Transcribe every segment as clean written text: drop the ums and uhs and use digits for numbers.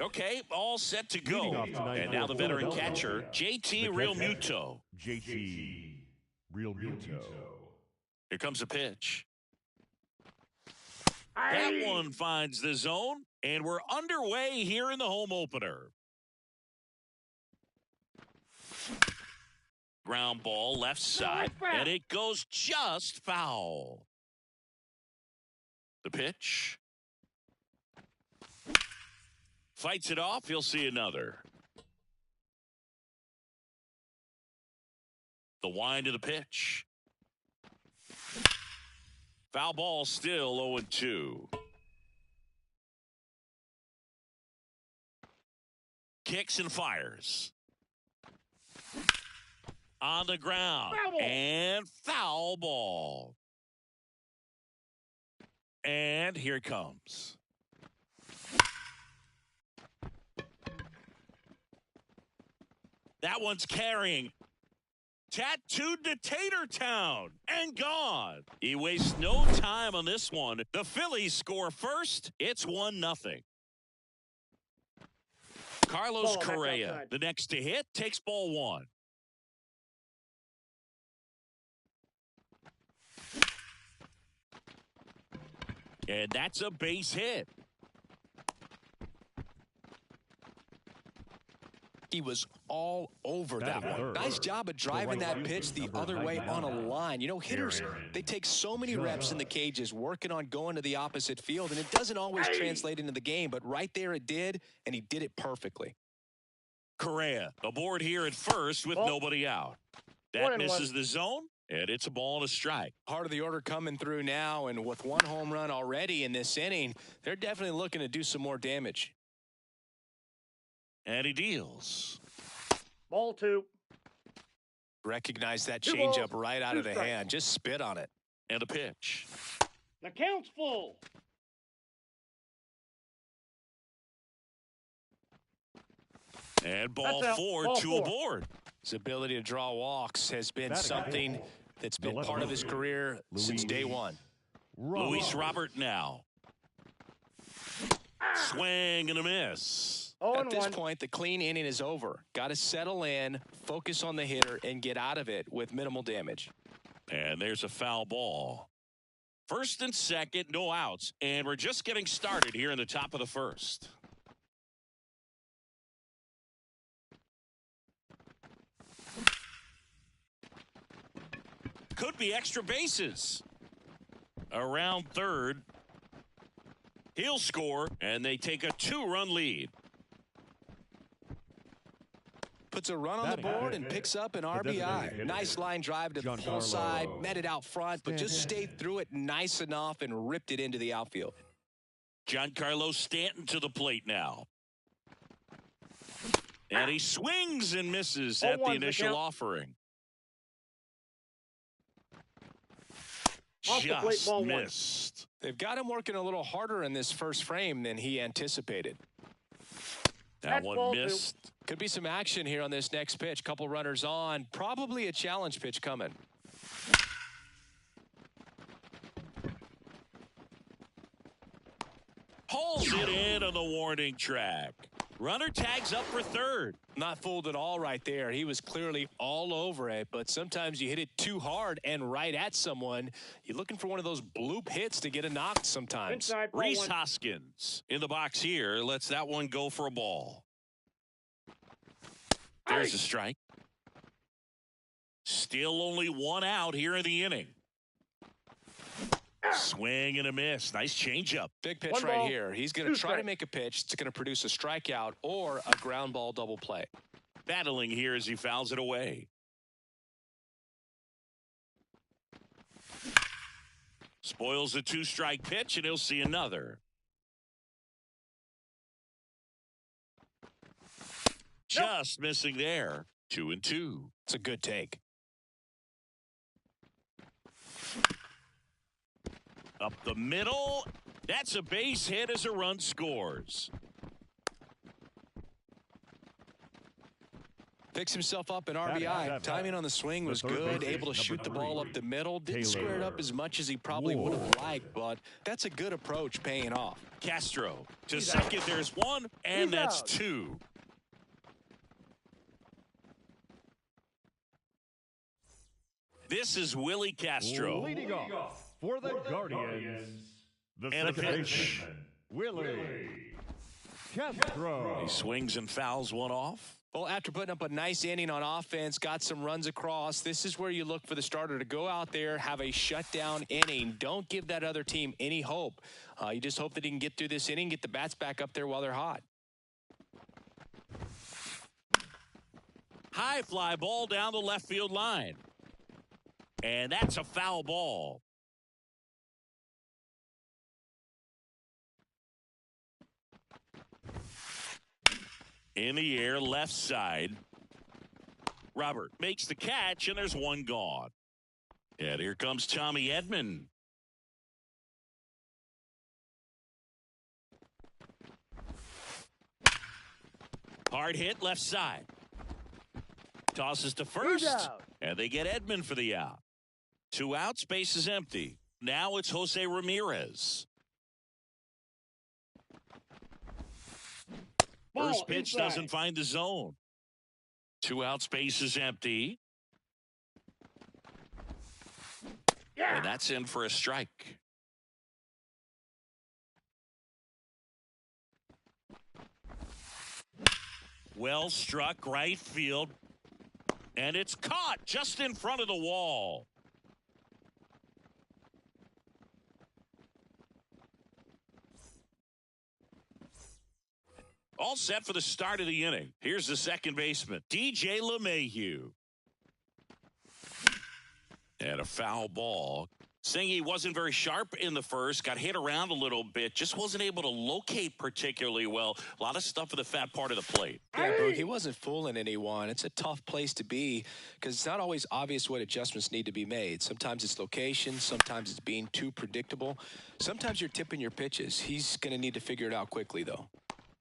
Okay, all set to go. Leading off tonight And now for the veteran Philadelphia, catcher, JT the Realmuto. JT Realmuto. Here comes a pitch. That one finds the zone, and we're underway here in the home opener. Ground ball left side, and it goes just foul. The pitch. Fights it off. He'll see another. The wind of the pitch. Foul ball still 0-2. Kicks and fires. On the ground. And foul ball. And here it comes. That one's carrying. Tattooed to Tatertown and gone. He wastes no time on this one. The Phillies score first. It's 1-0. Carlos Correa, the next to hit, takes ball one. And that's a base hit. He was all over that one. Nice job of driving that pitch the other way on a line. You know, hitters, they take so many reps in the cages working on going to the opposite field, and it doesn't always translate into the game, but right there it did, and he did it perfectly. Correa aboard here at first with nobody out. That misses the zone, and it's a ball and a strike. Part of the order coming through now, and with one home run already in this inning, they're definitely looking to do some more damage. And he deals. Ball two. Recognize that changeup right out of the hand. Just spit on it. And a pitch. The count's full. And ball four, two aboard. His ability to draw walks has been something that's been part of his career since day one. Luis Robert now. Swing and a miss. At this point, the clean inning is over. Got to settle in, focus on the hitter, and get out of it with minimal damage. And there's a foul ball. First and second, no outs. And we're just getting started here in the top of the first. Could be extra bases. Around third. He'll score, and they take a 2-run lead. Puts a run on the board and picks up an RBI. Nice line drive to the full side, met it out front, but just stayed through it nice enough and ripped it into the outfield. Giancarlo Stanton to the plate now. And he swings and misses at the initial offering. Just missed. They've got him working a little harder in this first frame than he anticipated. That one missed. Could be some action here on this next pitch. Couple runners on. Probably a challenge pitch coming. Pulls it in on the warning track. Runner tags up for third. Not fooled at all right there. He was clearly all over it, but sometimes you hit it too hard and right at someone. You're looking for one of those bloop hits to get a knock sometimes. Rhys Hoskins in the box here lets that one go for a ball. There's a strike. Still only one out here in the inning. Swing and a miss. Nice changeup. Big pitch right here. He's going to try to make a pitch that's going to produce a strikeout or a ground ball double play. Battling here as he fouls it away. Spoils a 2-strike pitch, and he'll see another. Just missing there. 2-2. It's a good take. Up the middle. That's a base hit as a run scores. Picks himself up an RBI. Timing on the swing was good. Able to shoot the ball up the middle. Didn't square it up as much as he probably would have liked, but that's a good approach paying off. Castro to second. There's one, and that's two. This is Willie Castro. Leading off for the Guardians, the And second a pitch. baseman, Willie Castro. He swings and fouls one off. Well, after putting up a nice inning on offense, got some runs across, this is where you look for the starter to go out there, have a shutdown inning. Don't give that other team any hope. You just hope that he can get through this inning, get the bats back up there while they're hot. High fly ball down the left field line. And that's a foul ball. In the air, left side. Robert makes the catch, and there's one gone. And here comes Tommy Edman. Hard hit, left side. Tosses to first, and they get Edman for the out. 2 outs, base is empty. Now it's Jose Ramirez. First pitch doesn't find the zone. 2 outs, base is empty. And that's in for a strike. Well struck right field. And it's caught just in front of the wall. All set for the start of the inning. Here's the second baseman, DJ LeMahieu. And a foul ball. Singy wasn't very sharp in the first, got hit around a little bit, just wasn't able to locate particularly well. A lot of stuff for the fat part of the plate. Yeah, Brooke, he wasn't fooling anyone. It's a tough place to be because it's not always obvious what adjustments need to be made. Sometimes it's location, sometimes it's being too predictable. Sometimes you're tipping your pitches. He's going to need to figure it out quickly, though.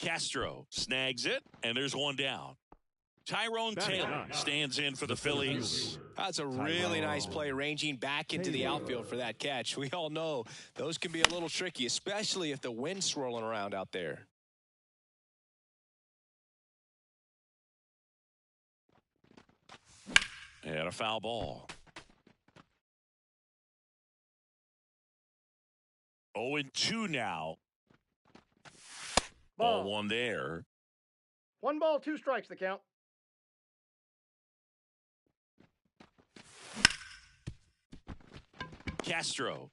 Castro snags it, and there's one down. Tyrone Taylor stands in for the Phillies. That's a really nice play, ranging back into the outfield for that catch. We all know those can be a little tricky, especially if the wind's swirling around out there. And a foul ball. 0-2 now. Ball one there. 1 ball, 2 strikes, the count. Castro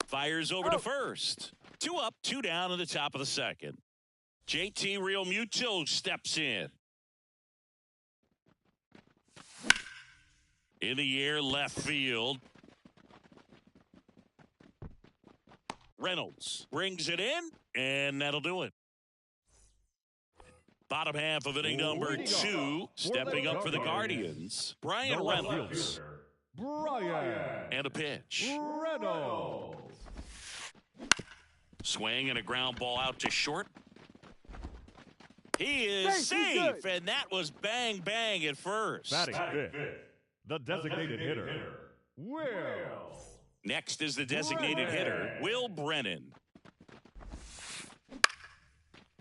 fires over to first. 2 up, 2 down in the top of the second. JT Realmuto steps in. In the air, left field. Reynolds brings it in, and that'll do it. Bottom half of inning number 2, stepping up for the Guardians, Brian Reynolds. And a pitch. Reynolds. Swing and a ground ball out to short. He is safe, and that was bang, bang at first. Batting fifth, the designated hitter, Will. Next is the designated hitter, Will Brennan.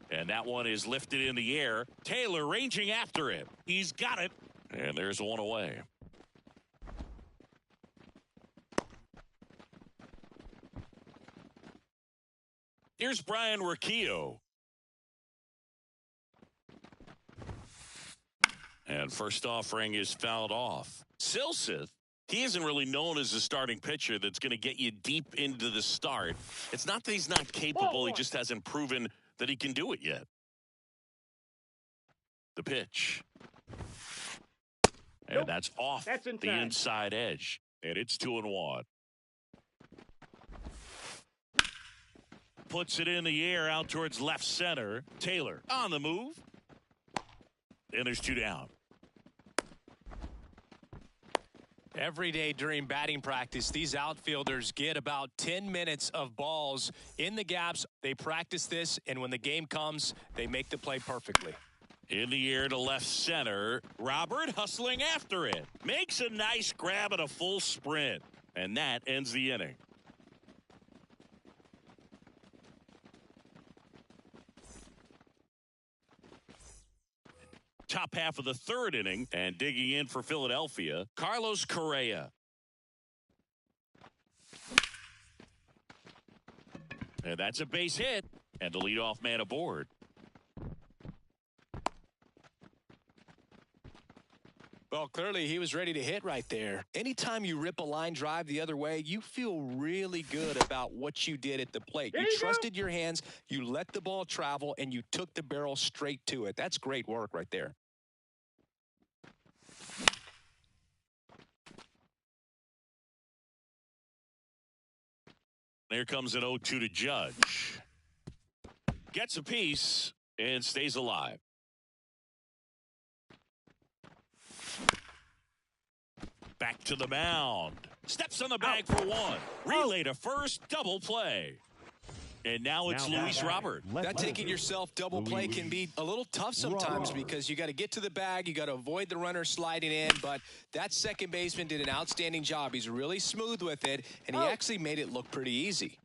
And that one is lifted in the air. Taylor ranging after it. He's got it. And there's one away. Here's Brian Rocchio. And first offering is fouled off. Silseth, he isn't really known as a starting pitcher that's going to get you deep into the start. It's not that he's not capable. He just hasn't proven that he can do it yet. The pitch. And that's off the inside edge. And it's 2-1. Puts it in the air out towards left center. Taylor on the move. And there's 2 down. Every day during batting practice, these outfielders get about 10 minutes of balls in the gaps. They practice this, and when the game comes, they make the play perfectly. In the air to left center. Robert hustling after it. Makes a nice grab at a full sprint. And that ends the inning. Top half of the third inning, and digging in for Philadelphia, Carlos Correa. And that's a base hit, and the leadoff man aboard. Well, clearly he was ready to hit right there. Anytime you rip a line drive the other way, you feel really good about what you did at the plate. You trusted your hands, you let the ball travel, and you took the barrel straight to it. That's great work right there. There comes an 0-2 to Judge. Gets a piece and stays alive. Back to the mound. Steps on the bag for one. Relay to first, double play. And now it's Luis Robert. That taking yourself double play can be a little tough sometimes because you got to get to the bag, you got to avoid the runner sliding in, but that second baseman did an outstanding job. He's really smooth with it, and he actually made it look pretty easy.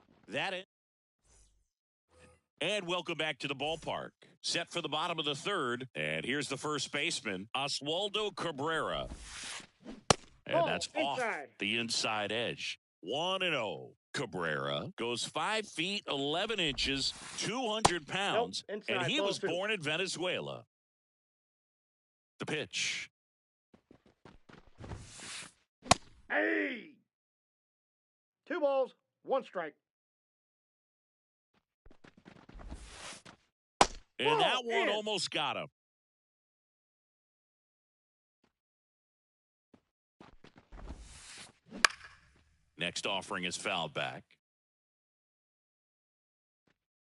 And welcome back to the ballpark. Set for the bottom of the third, and here's the first baseman, Oswaldo Cabrera. And that's off the inside edge. 1-0. Cabrera goes 5 feet 11 inches, 200 pounds, and he was born in Venezuela. The pitch. Hey! 2 balls, 1 strike. And that one almost got him. Next offering is fouled back.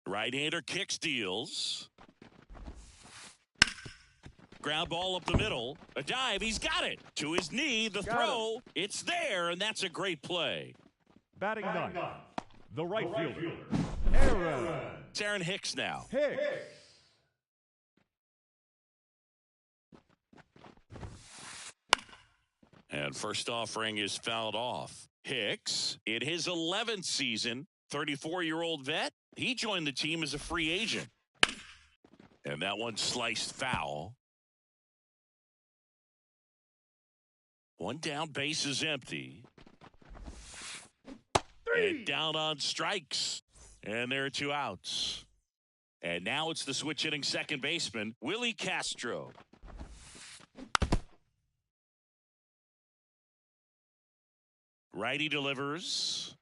Right-hander kick steals. Ground ball up the middle. A dive. He's got it. To his knee. The throw. It's there, and that's a great play. Batting ninth, the right fielder, Aaron. It's Aaron Hicks now. Hicks. And first offering is fouled off. Hicks, in his 11th season, 34-year-old vet, he joined the team as a free agent. And that one sliced foul. One down, base is empty. And down on strikes. And there are 2 outs. And now it's the switch hitting second baseman, Willie Castro. Righty delivers.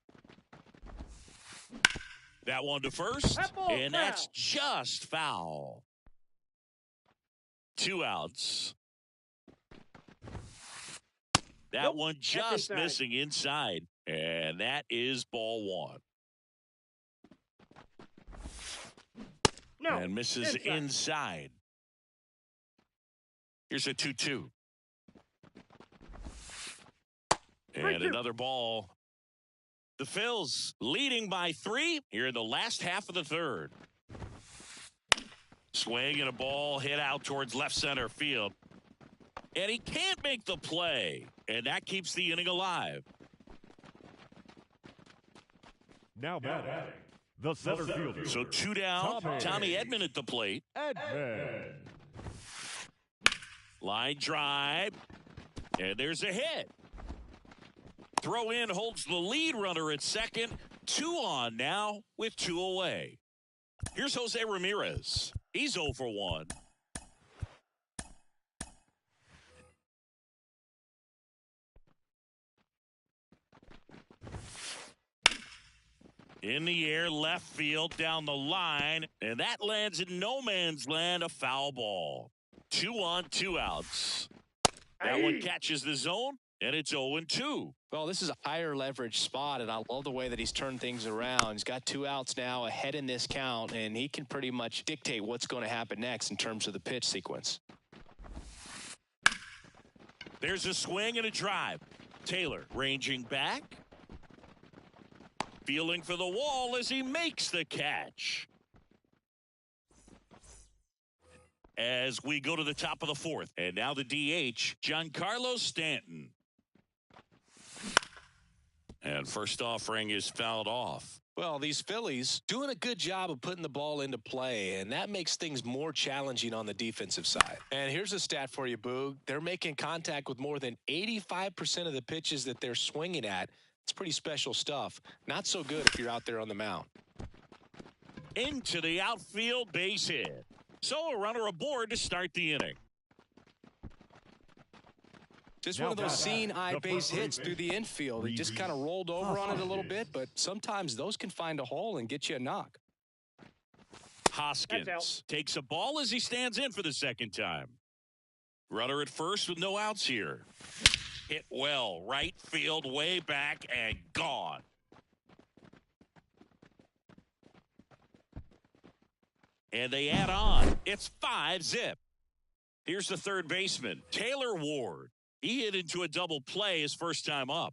That one to first. And that's just foul. 2 outs. That one just missing inside. And that is ball 1. And misses inside. Here's a 2-2. And another ball. The Phils leading by 3 here in the last half of the third. Swing and a ball hit out towards left center field. And he can't make the play. And that keeps the inning alive. Now batting, the center fielder. So 2 down. Tommy Edman at the plate. Edman. Line drive. And there's a hit. Throw in holds the lead runner at second. 2 on now with 2 away. Here's Jose Ramirez. He's 0 for 1. In the air, left field, down the line, and that lands in no man's land, a foul ball. 2 on, 2 outs. That one catches the zone, and it's 0-2. Well, this is a higher leverage spot, and I love the way that he's turned things around. He's got 2 outs now ahead in this count, and he can pretty much dictate what's going to happen next in terms of the pitch sequence. There's a swing and a drive. Taylor ranging back. Feeling for the wall as he makes the catch. as we go to the top of the fourth. And now the DH, Giancarlo Stanton. And first offering is fouled off. Well, these Phillies doing a good job of putting the ball into play, and that makes things more challenging on the defensive side. And here's a stat for you, Boog. They're making contact with more than 85% of the pitches that they're swinging at. It's pretty special stuff. Not so good if you're out there on the mound. Into the outfield, base hit. So a runner aboard to start the inning. Just one of those seeing eye base hits through the infield. He just kind of rolled over on it a little bit, but sometimes those can find a hole and get you a knock. Hoskins takes a ball as he stands in for the second time. Runner at first with no outs here. Hit well, right field, way back, and gone. And they add on. It's 5-zip. Here's the third baseman, Taylor Ward. He hit into a double play his first time up.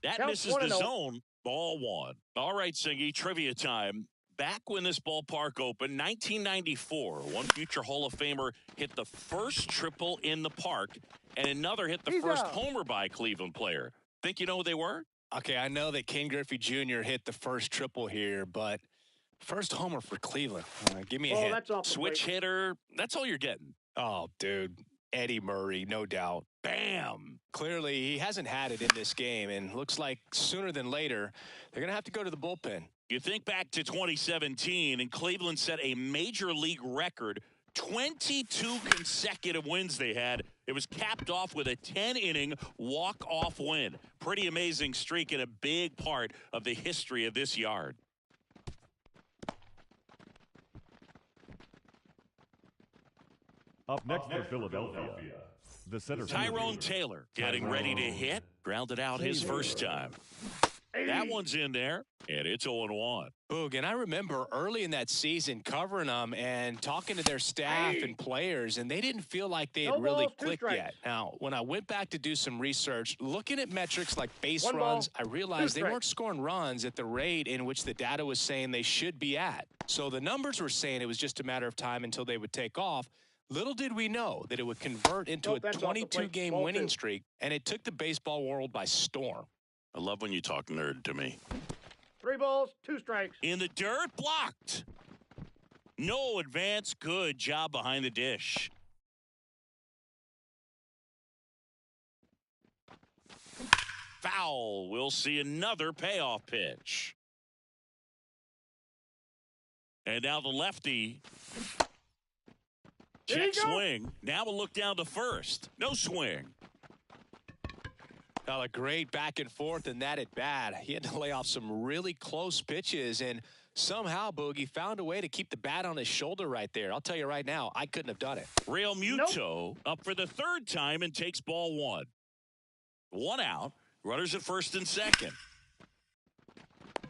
That misses the zone. Ball one. All right, Singy, trivia time. Back when this ballpark opened, 1994, one future Hall of Famer hit the first triple in the park, and another hit the first homer by a Cleveland player. Think you know who they were? Okay, I know that Ken Griffey Jr. hit the first triple here, but first homer for Cleveland. Give me a hint. Switch hitter. That's all you're getting. Oh, dude. Eddie Murray, no doubt. Bam! Clearly, he hasn't had it in this game, and looks like sooner than later, they're going to have to go to the bullpen. You think back to 2017, and Cleveland set a major league record, 22 consecutive wins they had. It was capped off with a 10-inning walk-off win. Pretty amazing streak and a big part of the history of this yard. Up next for Philadelphia, the center Tyrone Taylor getting ready to hit. Grounded out his first time. That one's in there, and it's 0-1. Boog, and I remember early in that season covering them and talking to their staff and players, and they didn't feel like they had really clicked yet. Now, when I went back to do some research, looking at metrics like base runs, I realized they weren't scoring runs at the rate in which the data was saying they should be at. So the numbers were saying it was just a matter of time until they would take off. Little did we know that it would convert into a 22-game winning streak, and it took the baseball world by storm. I love when you talk nerd to me. 3 balls, 2 strikes. In the dirt, blocked. No advance, good job behind the dish. Foul. We'll see another payoff pitch. And now the lefty. Check swing. Now we'll look down to first. No swing. Now a great back and forth in that at bat. He had to lay off some really close pitches, and somehow Boogie found a way to keep the bat on his shoulder right there. I'll tell you right now, I couldn't have done it. Real Muto up for the third time and takes ball one. 1 out. Runners at first and second.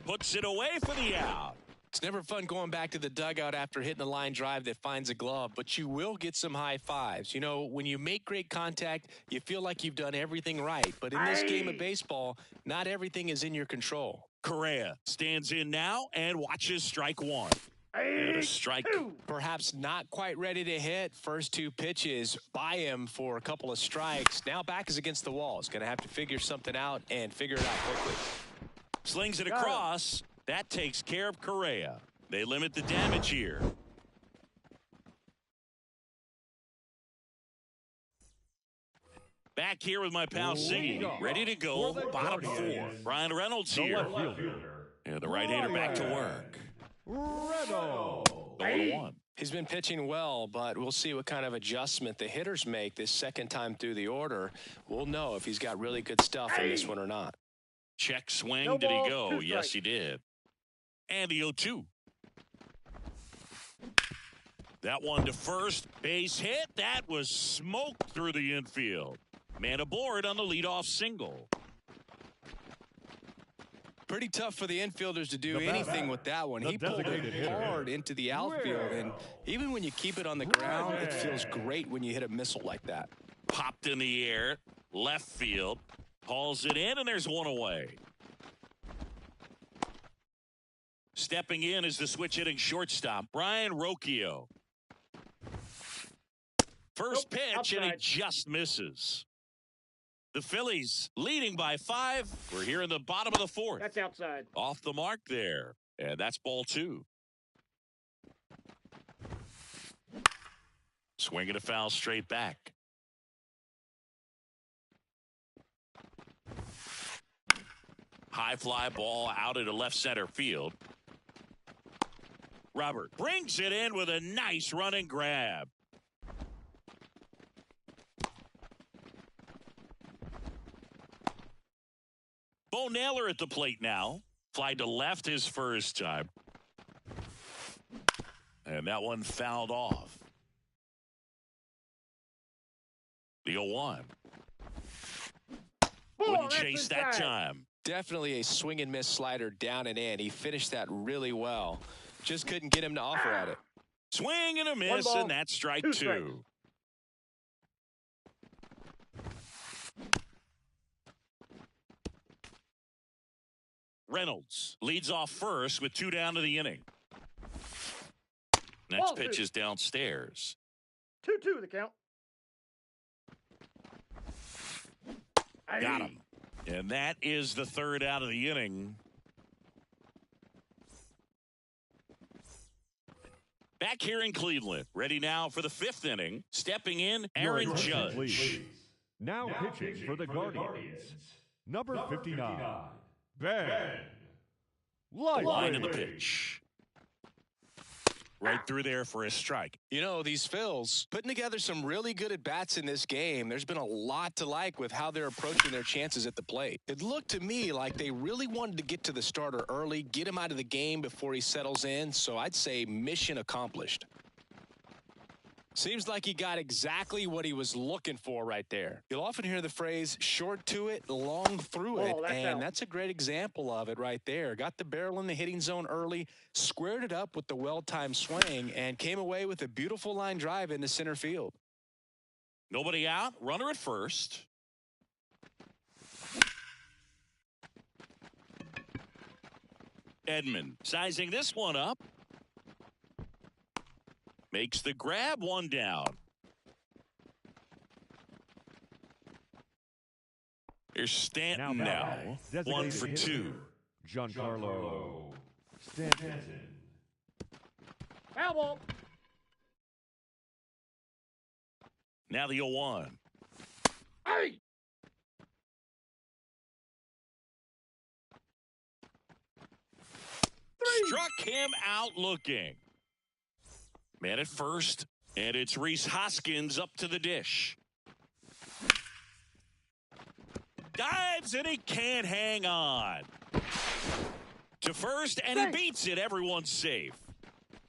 Puts it away for the out. It's never fun going back to the dugout after hitting a line drive that finds a glove, but you will get some high fives. You know, when you make great contact, you feel like you've done everything right. But in this game of baseball, not everything is in your control. Correa stands in now and watches strike one. And a strike. Perhaps not quite ready to hit. First 2 pitches by him for a couple of strikes. Now back is against the wall. He's going to have to figure something out and figure it out quickly. Slings it across. That takes care of Correa. They limit the damage here. Back here with my pal Siggy. Ready to go. Bottom 4. Brian Reynolds here. And the right-hander back to work. Reynolds. 0-1. He's been pitching well, but we'll see what kind of adjustment the hitters make this second time through the order. We'll know if he's got really good stuff in this one or not. Check swing. Did he go? Yes, he did. And the 0-2. That one to first. Base hit. That was smoked through the infield. Man aboard on the leadoff single. Pretty tough for the infielders to do anything with that one. He pulled it hard into the outfield, and even when you keep it on the ground, it feels great when you hit a missile like that. Popped in the air. Left field. Hauls it in, and there's one away. Stepping in is the switch hitting shortstop, Brian Rocchio. First pitch, and he just misses. The Phillies leading by 5. We're here in the bottom of the 4th. That's outside. Off the mark there. And that's ball 2. Swinging a foul straight back. High fly ball out into left center field. Robert brings it in with a nice running grab. Bo Naylor at the plate now. Fly to left his first time. And that one fouled off. The 0-1. Wouldn't chase that time. Definitely a swing and miss slider down and in. He finished that really well. Just couldn't get him to offer at it. Swing and a miss, and that's strike 2. Reynolds leads off first with 2 down to the inning. Next pitch is downstairs. 2-2 the count. Got him. And that is the 3rd out of the inning. Back here in Cleveland. Ready now for the 5th inning. Stepping in, Aaron Judge. Please. Now pitching for the Guardians. Number 59. Ben. Line of the pitch. Right through there for a strike. You know, these Phils putting together some really good at-bats in this game. There's been a lot to like with how they're approaching their chances at the plate. It looked to me like they really wanted to get to the starter early, get him out of the game before he settles in. So I'd say mission accomplished. Seems like he got exactly what he was looking for right there. You'll often hear the phrase short to it, long through it, and that's a great example of it right there. Got the barrel in the hitting zone early, squared it up with the well-timed swing, and came away with a beautiful line drive into center field. Nobody out, runner at first. Edman sizing this one up. Makes the grab, 1 down. Here's Stanton now. 1 for 2. Giancarlo Stanton. Foul ball. Now the 0-1. Hey! Struck him out looking. Man at first, and it's Rhys Hoskins up to the dish. Dives, and he can't hang on. To first, and he beats it. Everyone's safe.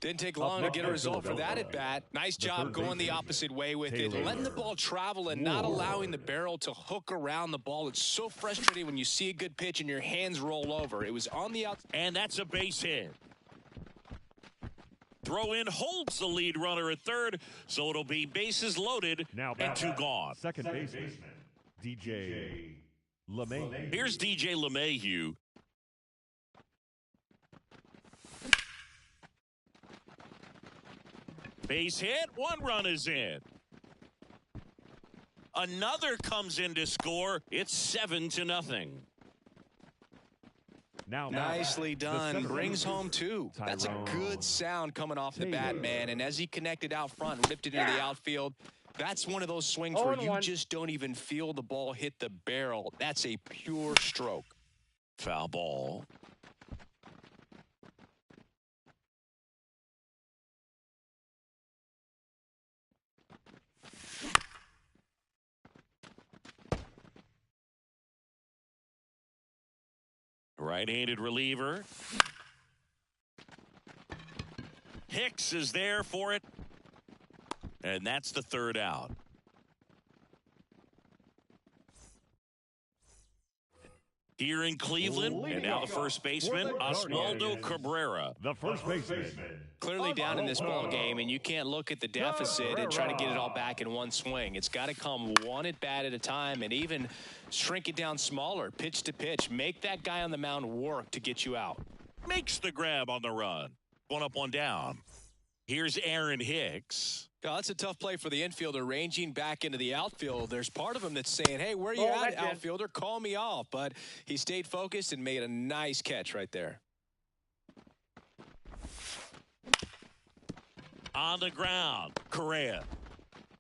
Didn't take long to get a result for that at bat. Nice job going the opposite way with it, letting the ball travel and not allowing the barrel to hook around the ball. It's so frustrating when you see a good pitch and your hands roll over. It was on the outside. And that's a base hit. Throw in holds the lead runner at third, so it'll be bases loaded and 2 gone. Second baseman, DJ LeMahieu. Here's DJ LeMahieu. Base hit, 1 run is in. Another comes in to score. It's 7-0. Now nicely done. Brings home 2. That's a good sound coming off the bat, man. And as he connected out front, ripped it into the outfield, that's one of those swings where you just don't even feel the ball hit the barrel. That's a pure stroke. Foul ball. Right-handed reliever. Hicks is there for it. And that's the 3rd out. Here in Cleveland, and now the first baseman, Oswaldo Cabrera. The first baseman. Clearly down in this ball game, and you can't look at the deficit and try to get it all back in one swing. It's got to come one at bat at a time, and even shrink it down smaller, pitch to pitch. Make that guy on the mound work to get you out. makes the grab on the run. One up, one down. Here's Aaron Hicks. Oh, that's a tough play for the infielder, ranging back into the outfield. There's part of him that's saying, hey, where are you at, outfielder? Call me off. But he stayed focused and made a nice catch right there. On the ground, Correa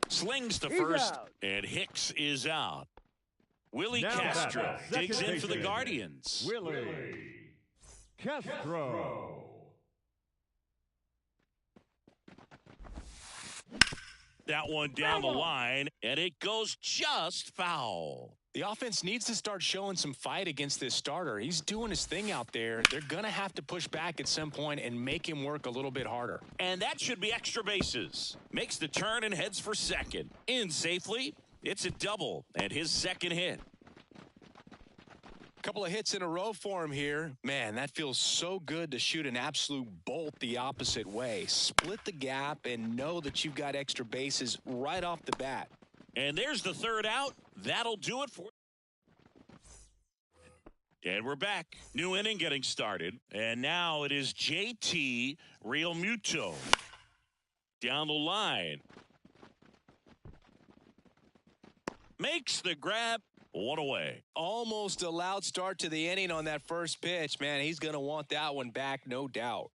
slings to first, and Hicks is out. Willie Castro digs in for the Guardians. Willie Castro. That one down the line, and it goes just foul. The offense needs to start showing some fight against this starter. He's doing his thing out there. They're going to have to push back at some point and make him work a little bit harder. And that should be extra bases. Makes the turn and heads for second. In safely, it's a double and his second hit. Couple of hits in a row for him here. Man, that feels so good to shoot an absolute bolt the opposite way. Split the gap and know that you've got extra bases right off the bat. And there's the third out. That'll do it for. And we're back. New inning getting started. And now it is JT Realmuto. Down the line. Makes the grab. One away. Almost a loud start to the inning on that first pitch. Man, he's going to want that one back, no doubt.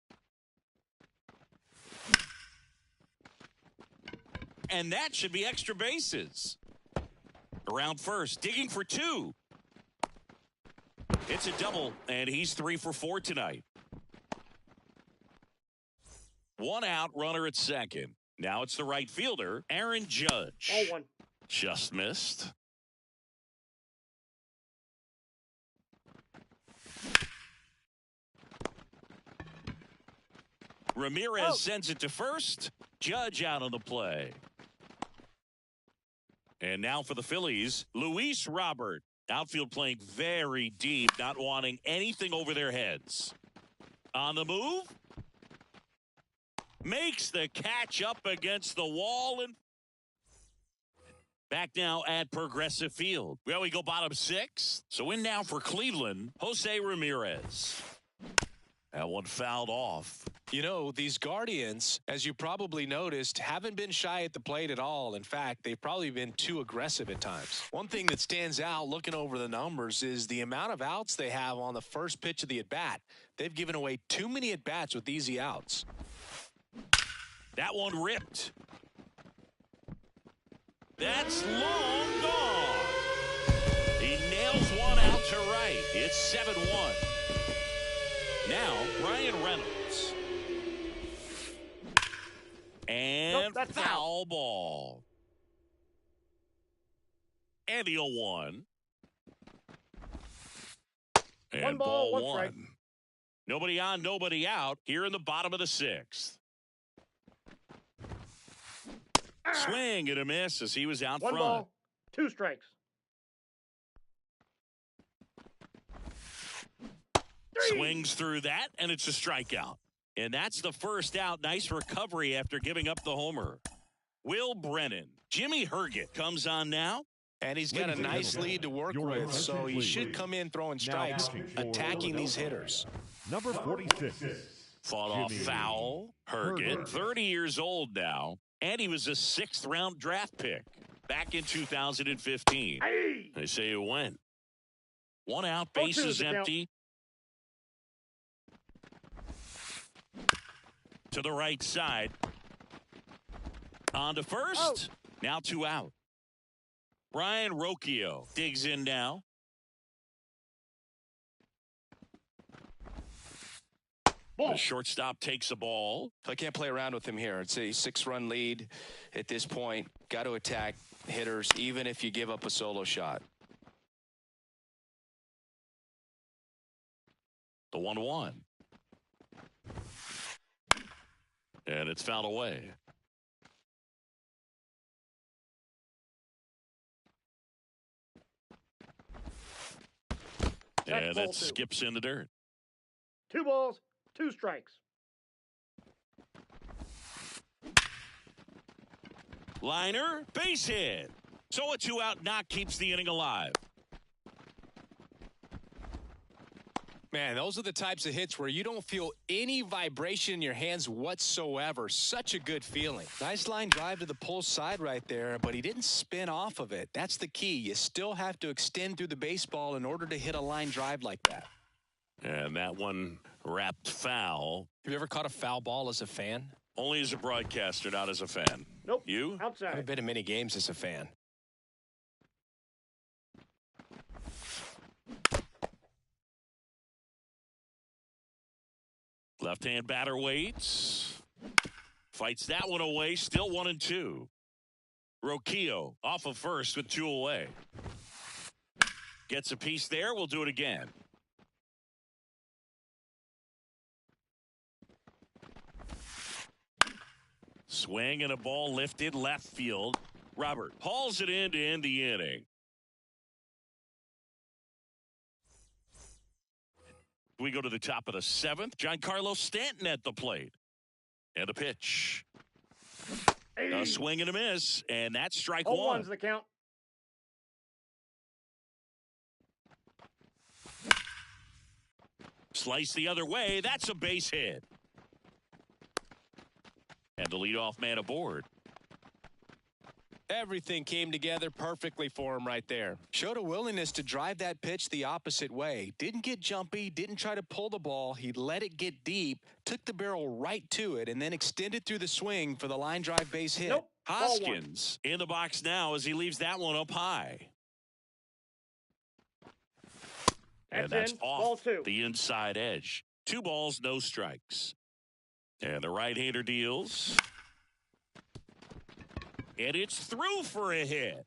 And that should be extra bases. Around first, digging for two. It's a double, and he's 3 for 4 tonight. One out, runner at second. Now it's the right fielder, Aaron Judge. Oh, one. Just missed. Ramirez sends it to first. Judge out on the play. And now for the Phillies, Luis Robert. Outfield playing very deep, not wanting anything over their heads. On the move. Makes the catch up against the wall. And back now at Progressive Field. Well, we go bottom 6. So in now for Cleveland, Jose Ramirez. That one fouled off. You know, these Guardians, as you probably noticed, haven't been shy at the plate at all. In fact, they've probably been too aggressive at times. One thing that stands out looking over the numbers is the amount of outs they have on the first pitch of the at-bat. They've given away too many at-bats with easy outs. That one ripped. That's long gone. He nails one out to right. It's 7-1. Now, Ryan Reynolds. And foul ball. And the 0-1. And one ball, one one. strike. Nobody on, nobody out here in the bottom of the 6th. Swing and a miss as he was out One front. ball, 2 strikes. 3. Swings through that, and it's a strikeout. And that's the first out. Nice recovery after giving up the homer. Will Brennan. Jimmy Herget comes on now. And he's got a nice lead to work with, so he should come in throwing strikes, attacking these hitters. Number 46. Fought off foul. Herget, 30 years old now. And he was a 6th-round draft pick back in 2015. Hey. They say it went. One out, bases empty. To the right side. On to first. Now 2 out. Ryan Rocchio digs in now. The shortstop takes a ball. I can't play around with him here. It's a 6-run lead at this point. Got to attack hitters, even if you give up a solo shot. The 1-1. And it's fouled away. And it skips in the dirt. 2 balls, 2 strikes. Liner, base hit. So a 2-out knock keeps the inning alive. Man, those are the types of hits where you don't feel any vibration in your hands whatsoever. Such a good feeling. Nice line drive to the pull side right there, but he didn't spin off of it. That's the key. You still have to extend through the baseball in order to hit a line drive like that. And that one wrapped foul. Have you ever caught a foul ball as a fan? Only as a broadcaster, not as a fan. Nope. You? I Outside. haven't been to many games as a fan. Left-hand batter waits. Fights that one away. Still 1-2. Roquillo off of first with 2 away. Gets a piece there. We'll do it again. Swing and a ball lifted left field. Robert hauls it in to end the inning. We go to the top of the 7th. Giancarlo Stanton at the plate. And a pitch. A swing and a miss. And that's strike 1. 0-1's the count. Slice the other way. That's a base hit. And the leadoff man aboard. Everything came together perfectly for him right there. Showed a willingness to drive that pitch the opposite way. Didn't get jumpy, didn't try to pull the ball. He let it get deep, took the barrel right to it, and then extended through the swing for the line drive base hit. Nope. Hoskins in the box now as he leaves that one up high. And that's That's in. Ball off 2. the inside edge. 2 balls, no strikes. And the right-hander deals. And it's through for a hit.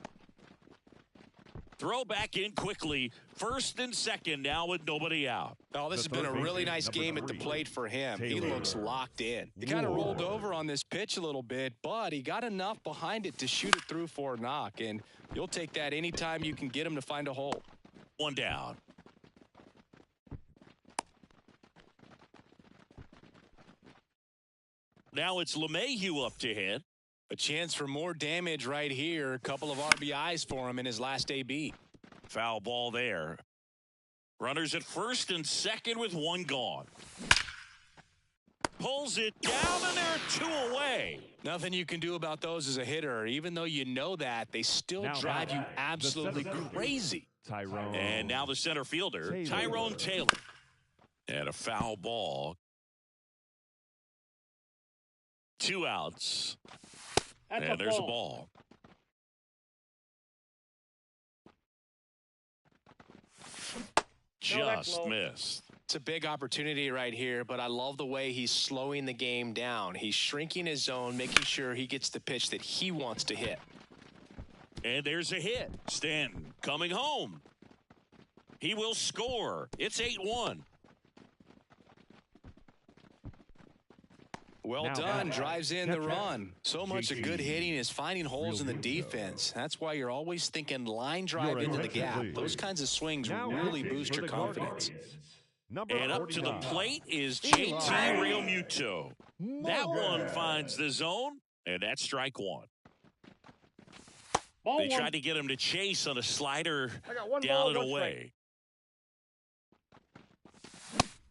Throw back in quickly. First and second now with nobody out. Oh, this has been a really nice game at the plate for him. He looks locked in. He kind of rolled over on this pitch a little bit, but he got enough behind it to shoot it through for a knock. And you'll take that anytime you can get him to find a hole. 1 down. Now it's LeMahieu up to hit. A chance for more damage right here. A couple of RBIs for him in his last AB. Foul ball there. Runners at first and second with 1 gone. Pulls it down and there are 2 away. Nothing you can do about those as a hitter. Even though you know that, they still drive you absolutely crazy. Tyrone. And now the center fielder, Tyrone Taylor. And a foul ball. 2 outs. That's And a there's a ball. ball. Just low. missed. It's a big opportunity right here, but I love the way he's slowing the game down. He's shrinking his zone, making sure he gets the pitch that he wants to hit. And there's a hit. Stanton coming home. He will score. It's 8-1. Well Now done. back. Drives in the Check. run. So much of good JT. hitting is finding holes in the Real defense. That's why you're always thinking line drive Your into the attention, gap. please. Those kinds of swings Now really pitching boost for your the confidence. Guardians. Number And up to the 49. plate is JT Real Muto. That one finds the zone, and that's strike 1. Ball They 1. tried to get him to chase on a slider I got 1 down ball, and 1 strike. away.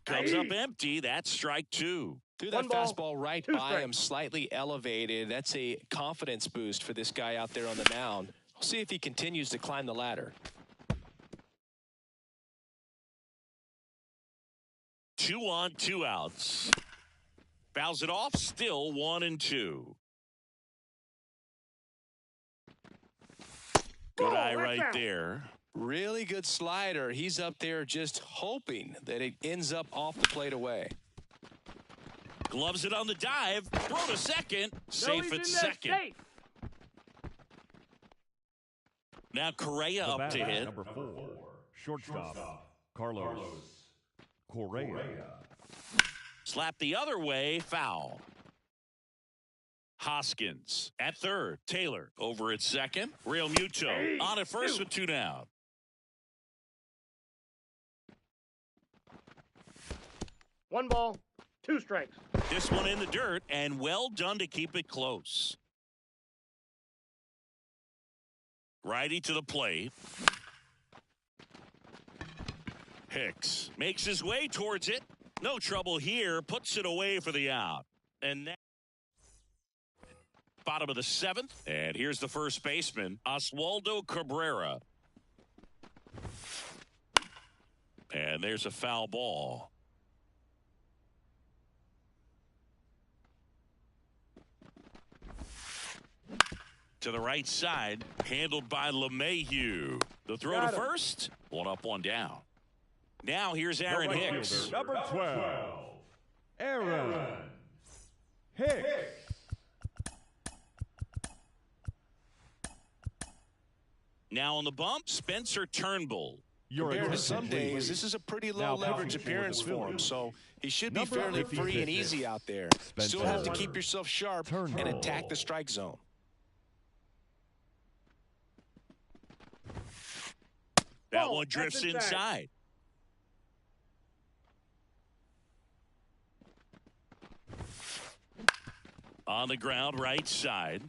Comes up empty. That's strike 2. Threw 1 that ball, fastball right 2 by him, strikes. slightly elevated. That's a confidence boost for this guy out there on the mound. We'll see if he continues to climb the ladder. 2 on, 2 outs. Fouls it off. Still 1-2. Good eye that's right out. there. Really good slider. He's up there just hoping that it ends up off the plate away. Gloves it on the dive. Throw to second. No, Safe he's at in there second. safe. Now Correa The up to batter, hit. number 4. Shortstop. Carlos Correa. Slap the other way. Foul. Hoskins at third. Taylor over at second. Real Muto Hey, on at first dude. with 2 down. One ball, 2 strikes. This one in the dirt, and well done to keep it close. Righty to the plate. Hicks makes his way towards it. No trouble here. Puts it away for the out. And now, bottom of the 7th. And here's the first baseman, Oswaldo Cabrera. And there's a foul ball. To the right side, handled by LeMahieu. The throw to first, 1 up, 1 down. Now here's Aaron Hicks. Number 12, Aaron Hicks. Now on the bump, Spencer Turnbull. Compared to some days, this is a pretty low leverage appearance for him, so he should be fairly free and easy out there. Still have to keep yourself sharp and attack the strike zone. That one drifts inside. On the ground, right side.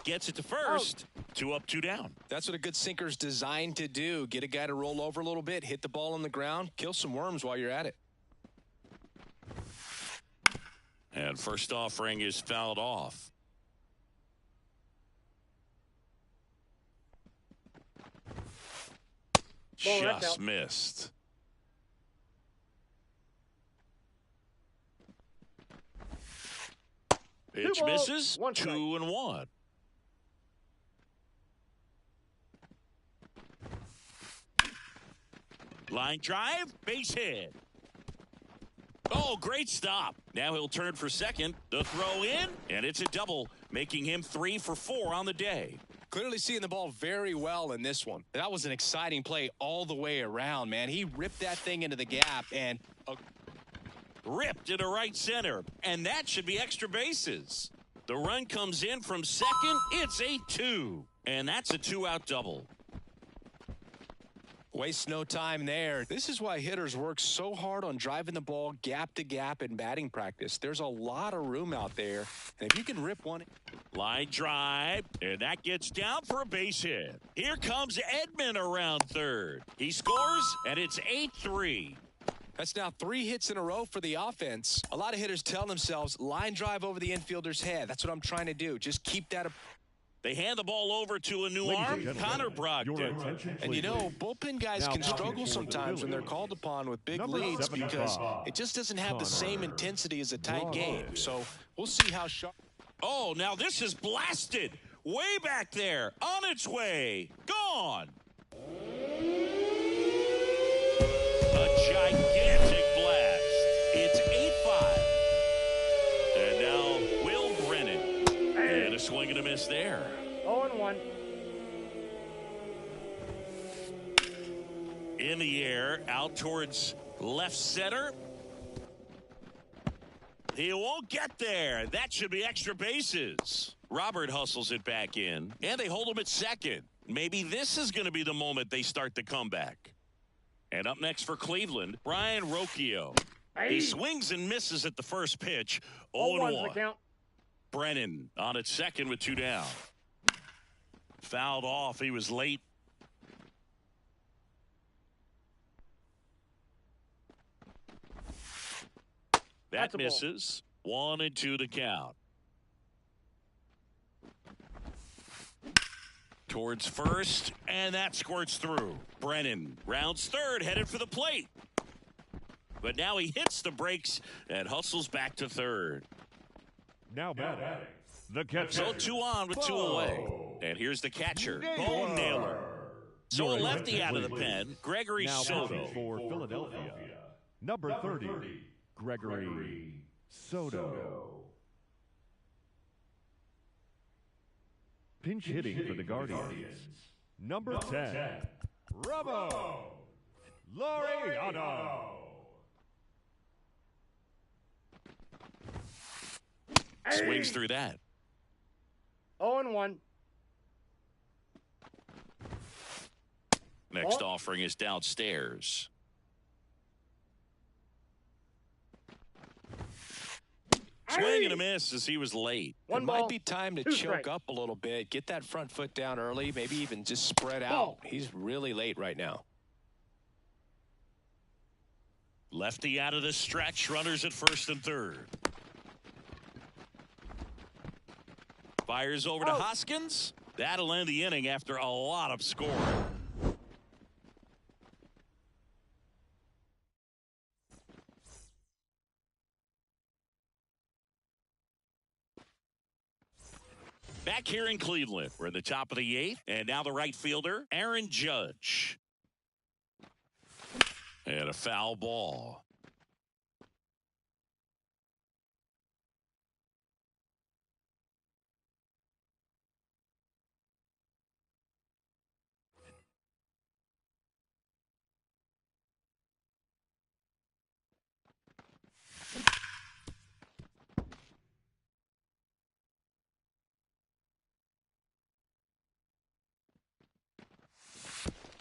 Gets it to first. 2 up, 2 down. That's what a good sinker's designed to do. Get a guy to roll over a little bit, hit the ball on the ground, kill some worms while you're at it. And first offering is fouled off. Just missed. Pitch misses. 2-1. Line drive, base hit. Oh, great stop. Now he'll turn for second. The throw in, and it's a double, making him 3 for 4 on the day. Clearly seeing the ball very well in this one. That was an exciting play all the way around, man. He ripped that thing into the gap and ripped into right center. And that should be extra bases. The run comes in from second. It's 8-2. And that's a 2-out double. Waste no time there. This is why hitters work so hard on driving the ball gap to gap in batting practice. There's a lot of room out there. And if you can rip one. Line drive, and that gets down for a base hit. Here comes Edman around third. He scores, and it's 8-3. That's now 3 hits in a row for the offense. A lot of hitters tell themselves, line drive over the infielder's head. That's what I'm trying to do. Just keep that. They hand the ball over to a new arm, Connor Brogdon. And you know, bullpen guys can struggle sometimes when they're called upon with big leads because it just doesn't have the same intensity as a tight game. So we'll see how sharp. Oh, now this is blasted. Way back there. On its way. Gone. A gigantic blast. It's 8-5. And now Will Brennan. And a swing and a miss there. 0-1. In the air, out towards left center. He won't get there. That should be extra bases. Robert hustles it back in, and they hold him at second. Maybe this is going to be the moment they start the comeback. And up next for Cleveland, Brian Rocchio. He swings and misses at the first pitch. 0-1. Brennan on at second with 2 down. Fouled off. He was late. That misses. 1-2 to count. Towards first, and that squirts through. Brennan rounds third, headed for the plate. But now he hits the brakes and hustles back to third. Now batting, the catcher. So 2 on with 2 away. And here's the catcher, Bo Naylor. So a lefty out of the pen, Gregory Soto. For Philadelphia, number 30, Gregory Soto. Pinch hitting for the Guardians, number 10, Ramon Laureano. Swings through that. 0-1. Next offering is downstairs. Swing and a miss as he was late. It might be time to choke up a little bit. Get that front foot down early. Maybe even just spread out. He's really late right now. Lefty out of the stretch. Runners at first and third. Fires over to Hoskins. That'll end the inning after a lot of scoring. Back here in Cleveland, we're in the top of the 8th, and now the right fielder, Aaron Judge. And a foul ball.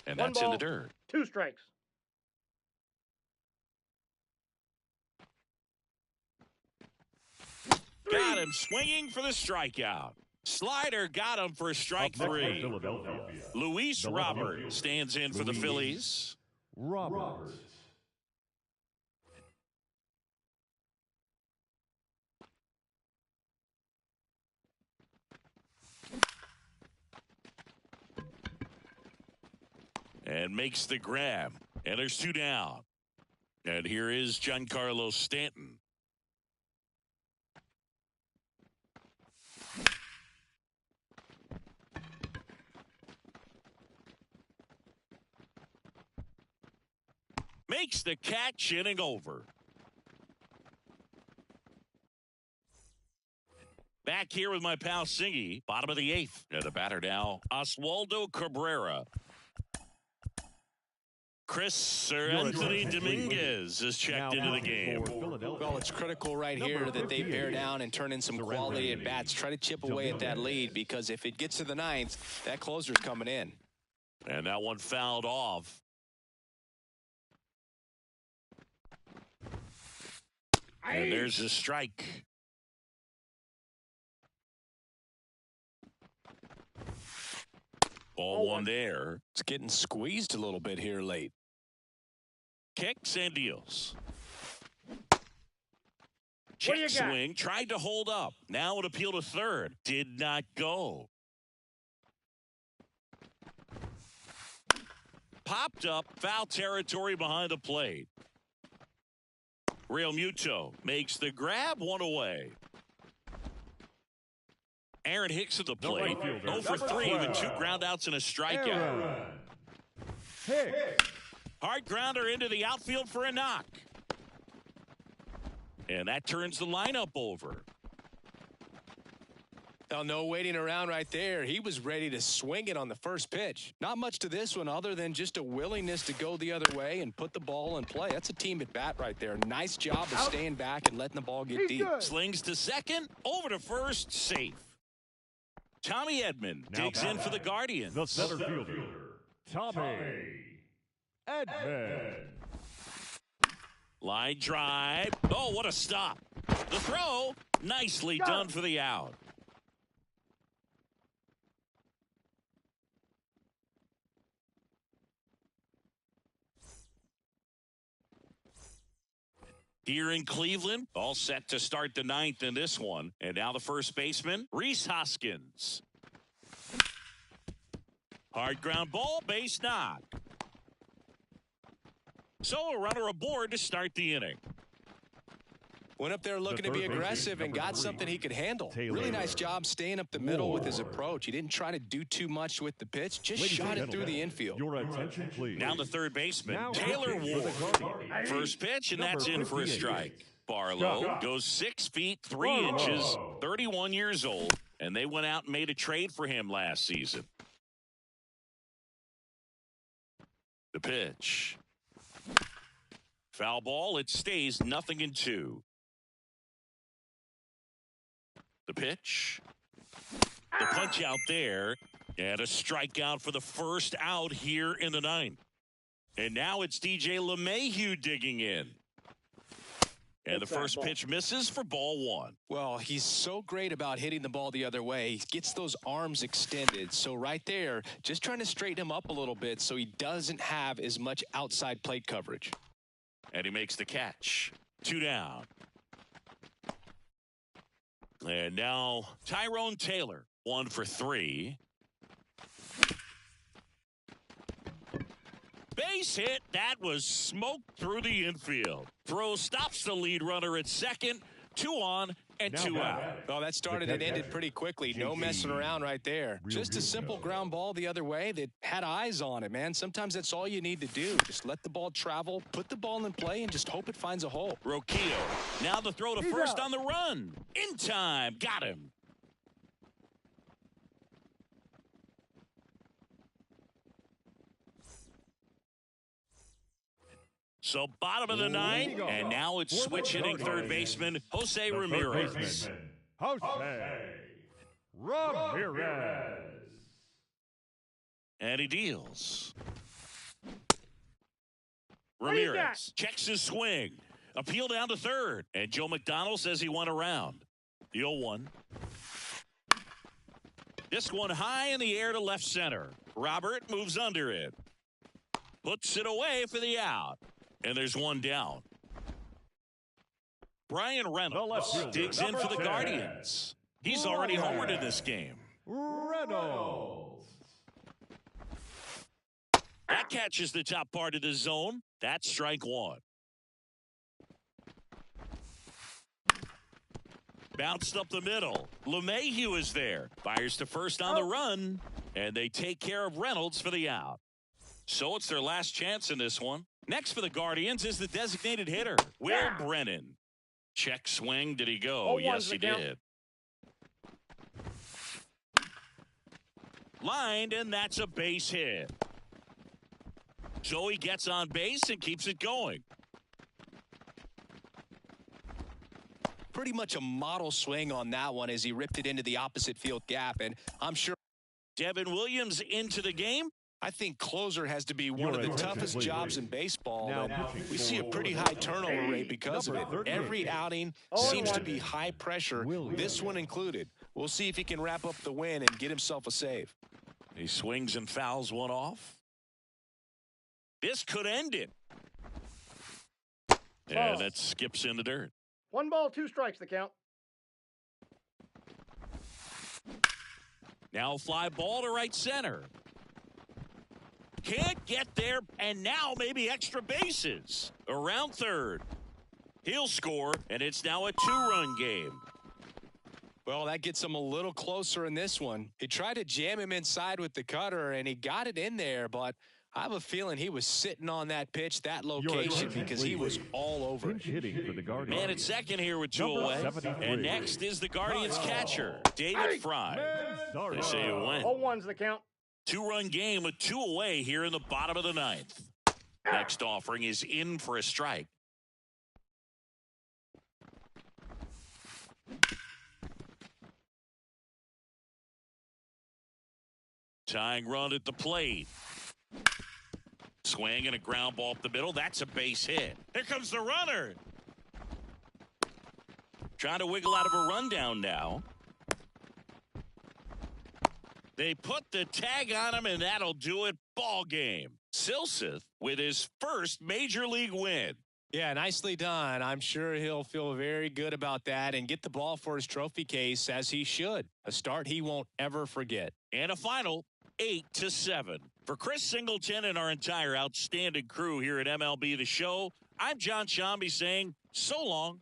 And that's in the dirt. 2 strikes. Got him swinging for the strikeout. Slider got him for strike 3. Luis Robert stands in for the Phillies. Roberts. And makes the grab. And there's 2 down. And here is Giancarlo Stanton. Makes the catch, inning over. Back here with my pal Singy, bottom of the 8th. And the batter now, Oswaldo Cabrera. Anthony Dominguez is checked into the game. Well, it's critical right here that they bear down and turn in some quality at bats. Try to chip away at that lead, because if it gets to the 9th, that closer's coming in. And that one fouled off. And there's a strike. Ball 1 there. It's getting squeezed a little bit here late. Kicks and deals. Check swing. Tried to hold up. Now an appeal to third. Did not go. Popped up. Foul territory behind the plate. Real Muto makes the grab, 1 away. Aaron Hicks at the plate. 0 for 3 with 2 groundouts and a strikeout. Hard grounder into the outfield for a knock. And that turns the lineup over. Well, no waiting around right there. He was ready to swing it on the first pitch. Not much to this one other than just a willingness to go the other way and put the ball in play. That's a team at bat right there. Nice job of staying back and letting the ball get deep. Slings to second, over to first, safe. Tommy Edman digs in for the Guardians. The center fielder, Tommy Edman. Line drive. Oh, what a stop. The throw, nicely done for the out. Here in Cleveland, all set to start the 9th in this one. And now the first baseman, Rhys Hoskins. Hard ground ball, base knock. So a runner aboard to start the inning. Went up there looking to be aggressive and got something he could handle. Really nice job staying up the middle with his approach. He didn't try to do too much with the pitch, just shot it through the infield. Your attention, please. Now the third baseman, Taylor Ward. First pitch, and that's in for a strike. Barlow goes 6 feet 3 inches, 31 years old, and they went out and made a trade for him last season. The pitch. Foul ball, it stays 0-2. The pitch. The punch out there. And a strikeout for the first out here in the 9th. And now it's DJ LeMahieu digging in. And the first pitch misses for ball 1. Well, he's so great about hitting the ball the other way. He gets those arms extended. So right there, just trying to straighten him up a little bit so he doesn't have as much outside plate coverage. And he makes the catch. 2 down. And now Tyrone Taylor, 1 for 3. Base hit. That was smoked through the infield. Throw stops the lead runner at second. 2 on and 2 out. Oh, that started and ended pretty quickly. No messing around right there. Just a simple ground ball the other way that had eyes on it, man. Sometimes that's all you need to do. Just let the ball travel, put the ball in play, and just hope it finds a hole. Roquillo. Now the throw to first on the run. In time. Got him. So bottom of the ninth, and now it's switch hitting third baseman Jose Ramirez. Jose Ramirez. And he deals. Ramirez checks his swing. Appeal down to third. And Joe McDonald says he went around. The 0-1. This one high in the air to left center. Robert moves under it. Puts it away for the out. And there's 1 down. Brian Reynolds digs in for the Guardians. He's already homered in this game. Reynolds. That catches the top part of the zone. That's strike 1. Bounced up the middle. LeMahieu is there. Fires to first on the run. And they take care of Reynolds for the out. So it's their last chance in this one. Next for the Guardians is the designated hitter, Will Brennan. Check swing. Did he go? Yes, he did. Lined, and that's a base hit. So he gets on base and keeps it going. Pretty much a model swing on that one as he ripped it into the opposite field gap, and I'm sure Devin Williams into the game. I think closer has to be one of the toughest jobs in baseball. We see a pretty high turnover rate because of it. Every outing seems to be high pressure, this one included. We'll see if he can wrap up the win and get himself a save. He swings and fouls one off. This could end it. Yeah, that skips in the dirt. 1 ball, 2 strikes, the count. Now fly ball to right center. Can't get there, and now maybe extra bases. Around third. He'll score, and it's now a 2-run game. Well, that gets him a little closer in this one. He tried to jam him inside with the cutter, and he got it in there, but I have a feeling he was sitting on that pitch, that location, because he was all over it. Hitting for the Guardians. Man at second here with 2 away. And next is the Guardians catcher, David Fry. They say you win. 0-1's the count. 2-run game with 2 away here in the bottom of the ninth. Next offering is in for a strike. Tying run at the plate. Swing and a ground ball up the middle. That's a base hit. Here comes the runner. Trying to wiggle out of a rundown now. They put the tag on him, and that'll do it. Ball game. Silseth with his first major league win. Yeah, nicely done. I'm sure he'll feel very good about that and get the ball for his trophy case, as he should. A start he won't ever forget. And a final 8-7. For Chris Singleton and our entire outstanding crew here at MLB The Show, I'm John Shambi saying so long